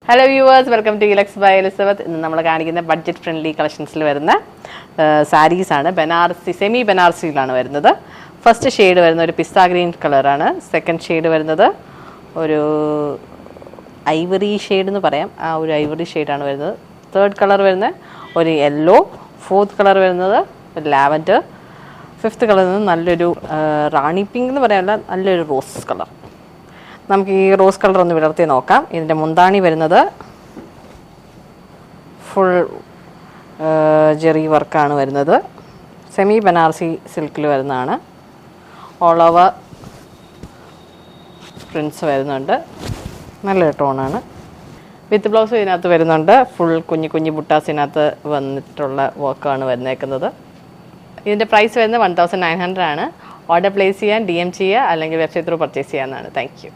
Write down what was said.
Hello viewers, welcome to Elex by Elizabeth. ഇന്ന് നമ്മൾ കാണിക്കുന്ന ബഡ്ജറ്റ് ഫ്രണ്ട്ലി കളക്ഷൻസിൽ വരുന്ന സാരീസാണ്. ബനാറസി, സെമി ബനാറസിയിലാണ് വരുന്നത്. ഫസ്റ്റ് ഷെയ്ഡ് വരുന്ന ഒരു പിസ്ത ഗ്രീൻ കളറാണ്. സെക്കൻഡ് ഷെയ്ഡ് വരുന്നത് ഒരു ഐവറി ഷെയ്ഡ് എന്ന് പറയാം, ആ ഒരു ഐവറി ഷെയ്ഡാണ് വരുന്നത്. തേർഡ് കളർ വരുന്ന ഒരു യെല്ലോ. ഫോർത്ത് കളർ വരുന്നത് ഒരു ലാവൻഡർ. ഫിഫ്ത്ത് കളർ വരുന്നത് നല്ലൊരു റാണി പിങ്ക് എന്ന് പറയാനുള്ള നല്ലൊരു റോസ് കളർ. നമുക്ക് ഈ റോസ് കളർ ഒന്ന് വിടർത്തി നോക്കാം. ഇതിൻ്റെ മുന്താണി വരുന്നത് ഫുൾ ജെറി വർക്കാണ് വരുന്നത്. സെമി ബനാറസി സിൽക്കിൽ വരുന്നതാണ്. ഓൾ ഓവർ പ്രിൻസ് വരുന്നുണ്ട്. നല്ലൊരു ടോണാണ്. വിത്ത് ബ്ലൗസ് ഇതിനകത്ത് വരുന്നുണ്ട്. ഫുൾ കുഞ്ഞു കുഞ്ഞു ബുട്ടാസ് ഇതിനകത്ത് വന്നിട്ടുള്ള വർക്കാണ് വരുന്നേക്കുന്നത്. ഇതിൻ്റെ പ്രൈസ് വരുന്നത് 1900 ആണ്. ഓർഡർ പ്ലേസ് ചെയ്യാൻ DM ചെയ്യുക, അല്ലെങ്കിൽ വെബ്സൈറ്റ് ത്രൂ പർച്ചേസ് ചെയ്യാവുന്നതാണ്. Thank you.